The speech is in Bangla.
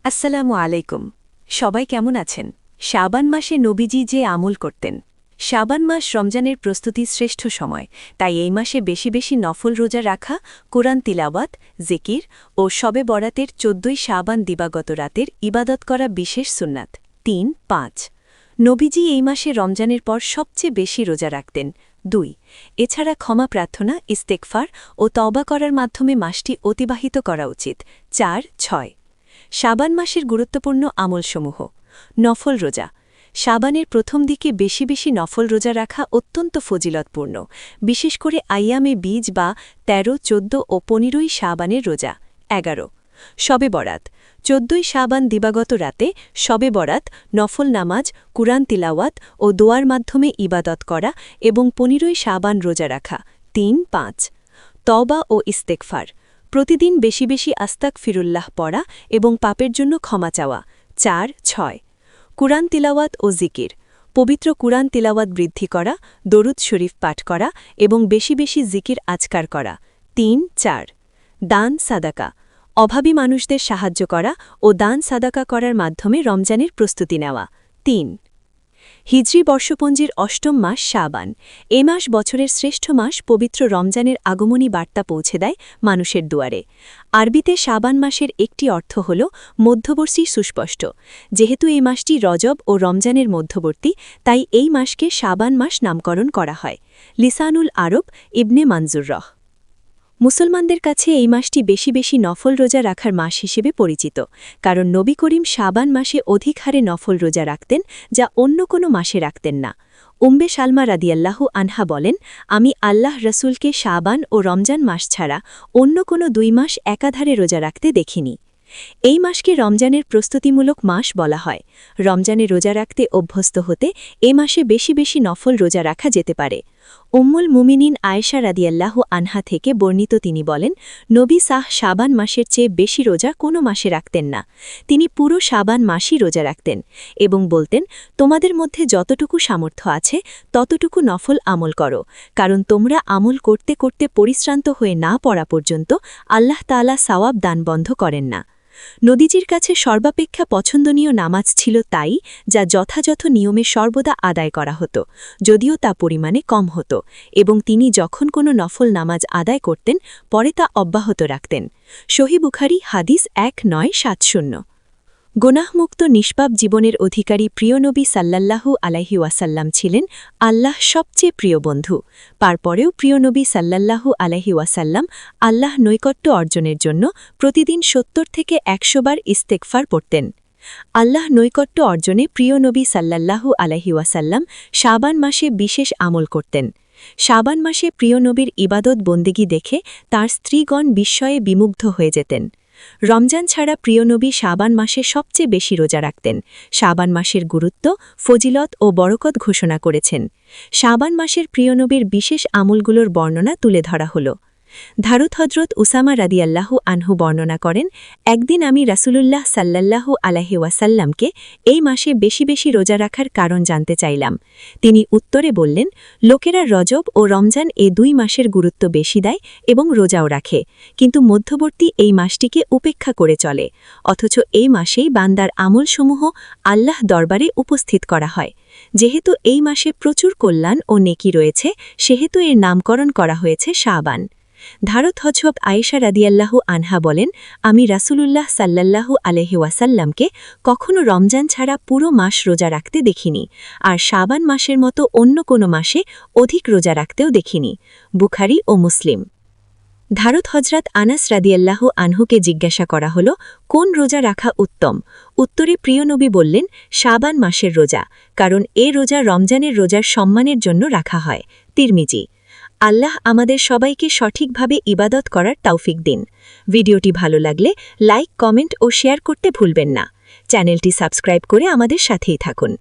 আসসালামু আলাইকুম। সবাই কেমন আছেন? শাবান মাসে নবীজি যে আমল করতেন। শাবান মাস রমজানের প্রস্তুতির শ্রেষ্ঠ সময়, তাই এই মাসে বেশি বেশি নফল রোজা রাখা, কোরআন তিলাওয়াত, জিকির ও শবে বরাতের ১৪ই শাবান দিবাগত রাতের ইবাদত করা বিশেষ সুন্নাত। ৩-৫ নবীজি এই মাসে রমজানের পর সবচেয়ে বেশি রোজা রাখতেন। ২ এছাড়া ক্ষমা প্রার্থনা, ইস্তেগফার ও তওবা করার মাধ্যমে মাসটি অতিবাহিত করা উচিত। ৪-৬ শাবান মাসের গুরুত্বপূর্ণ আমলসমূহ। নফল রোজা। শাবানের প্রথম দিকে বেশি বেশি নফল রোজা রাখা অত্যন্ত ফজিলতপূর্ণ, বিশেষ করে আইয়ামে বীজ বা ১৩, ১৪ ও ১৫ই শাবানের রোজা। ১১ শবে বরাত। ১৪ই শাবান দিবাগত রাতে শবে বরাত, নফল নামাজ, কুরআন তিলাওয়াত ও দোয়ার মাধ্যমে ইবাদত করা এবং ১৫ই শাবান রোজা রাখা। ৩-৫ তওবা ও ইস্তেগফার। প্রতিদিন বেশি বেশি আস্তাগফিরুল্লাহ পড়া এবং পাপের জন্য ক্ষমা চাওয়া। ৪-৬ কুরআন তিলাওয়াত ও জিকির। পবিত্র কুরআন তিলাওয়াত বৃদ্ধি করা, দরুদ শরীফ পাঠ করা এবং বেশি বেশি জিকির আজকার করা। ৩-৪ দান সাদাকা। অভাবী মানুষদের সাহায্য করা ও দান সাদাকা করার মাধ্যমে রমজানের প্রস্তুতি নেওয়া। ৩ হিজরি বর্ষপঞ্জির অষ্টম মাস শাবান। এ মাস বছরের শ্রেষ্ঠ মাস, পবিত্র রমজানের আগমনী বার্তা পৌঁছে দেয় মানুষের দুয়ারে। আরবিতে শাবান মাসের একটি অর্থ হল মধ্যবর্তী, সুস্পষ্ট। যেহেতু এই মাসটি রজব ও রমজানের মধ্যবর্তী, তাই এই মাসকে শাবান মাস নামকরণ করা হয়। লিসানুল আরব, ইবনে মানজুর। মুসলমানদের কাছে এই মাসটি বেশি বেশি নফল রোজা রাখার মাস হিসেবে পরিচিত, কারণ নবী করিম শাবান মাসে অধিক হারে নফল রোজা রাখতেন, যা অন্য কোনো মাসে রাখতেন না। উম্বে সালমা রাদিয়াল্লাহু আনহা বলেন, আমি আল্লাহ রসুলকে শাবান ও রমজান মাস ছাড়া অন্য কোনো ২ মাস একাধারে রোজা রাখতে দেখিনি। এই মাসকে রমজানের প্রস্তুতিমূলক মাস বলা হয়। রমজানে রোজা রাখতে অভ্যস্ত হতে এ মাসে বেশি বেশি নফল রোজা রাখা যেতে পারে। উম্মুল মুমিনিন আয়েশা রাদিয়াল্লাহু আনহা থেকে বর্ণিত, তিনি বলেন, নবী শাবান মাসের চেয়ে বেশি রোজা কোনো মাসে রাখতেন না। তিনি পুরো শাবান মাসই রোজা রাখতেন এবং বলতেন, তোমাদের মধ্যে যতটুকু সামর্থ্য আছে ততটুকু নফল আমল করো, কারণ তোমরা আমল করতে করতে পরিশ্রান্ত হয়ে না পড়া পর্যন্ত আল্লাহ তাআলা সওয়াব দান বন্ধ করেন না। নবীজির কাছে সর্বাপেক্ষা পছন্দনীয় নামাজ ছিল তাই, যা যথাযথ নিয়মে সর্বদা আদায় করা হতো, যদিও তা পরিমাণে কম হতো, এবং তিনি যখন কোনো নফল নামাজ আদায় করতেন পরে তা অব্যাহত রাখতেন। সহিহ বুখারী হাদিস ১৯৭০। গুনাহমুক্ত নিষ্পাপ জীবনের অধিকারী প্রিয় নবী সাল্লাল্লাহু আলাইহি ওয়াসাল্লাম ছিলেন আল্লাহ সবচেয়ে প্রিয় বন্ধু। তারপরেও প্রিয় নবী সাল্লাল্লাহু আলাইহি ওয়াসাল্লাম আল্লাহ নৈকট্য অর্জনের জন্য প্রতিদিন ৭০ থেকে ১০০ বার ইস্তেগফার পড়তেন। আল্লাহ নৈকট্য অর্জনে প্রিয় নবী সাল্লাল্লাহু আলাইহি ওয়াসাল্লাম শাবান মাসে বিশেষ আমল করতেন। শাবান মাসে প্রিয় নবীর ইবাদত বন্দেগী দেখে তার স্ত্রীগণ বিস্ময়ে বিমুগ্ধ হয়ে যেতেন। রমজান ছাড়া প্রিয় নবী শাবান মাসে সবচেয়ে বেশি রোজা রাখতেন। শাবান মাসের গুরুত্ব, ফজিলত ও বরকত ঘোষণা করেছেন। শাবান মাসের প্রিয় নবীর বিশেষ আমলগুলোর বর্ণনা তুলে ধরা হল। হযরত উসামা রাদিয়াল্লাহু আনহু বর্ণনা করেন, একদিন আমি রাসূলুল্লাহ সাল্লাল্লাহু আলাইহি ওয়াসাল্লামকে এই মাসে বেশি বেশি রোজা রাখার কারণ জানতে চাইলাম। তিনি উত্তরে বললেন, লোকেরা রজব ও রমজান এ ২ মাসের গুরুত্ব বেশি দেয় এবং রোজাও রাখে, কিন্তু মধ্যবর্তী এই মাসটিকে উপেক্ষা করে চলে, অথচ এই মাসেই বান্দার আমলসমূহ আল্লাহ দরবারে উপস্থিত করা হয়। যেহেতু এই মাসে প্রচুর কল্যাণ ও নেকি রয়েছে, সেহেতু এর নামকরণ করা হয়েছে শাবান। হযরত আয়েশা রাদিয়াল্লাহু আনহা বলেন, আমি রাসূলুল্লাহ সাল্লাল্লাহু আলাইহি ওয়াসাল্লামকে কখনো রমজান ছাড়া পুরো মাস রোজা রাখতে দেখিনি, আর শাবান মাসের মতো অন্য কোনো মাসে অধিক রোজা রাখতেও দেখিনি। বুখারী ও মুসলিম। হযরত আনাস রাদিয়াল্লাহু আনহুকে জিজ্ঞাসা করা হল, কোন রোজা রাখা উত্তম? উত্তরে প্রিয় নবী বললেন, শাবান মাসের রোজা, কারণ এ রোজা রমজানের রোজার সম্মানের জন্য রাখা হয়। তিরমিজি। আল্লাহ আমাদের সবাইকে সঠিকভাবে ইবাদত করার তৌফিক দিন। ভিডিওটি ভালো লাগলে লাইক, কমেন্ট ও শেয়ার করতে ভুলবেন না। চ্যানেলটি সাবস্ক্রাইব করে আমাদের সাথেই থাকুন।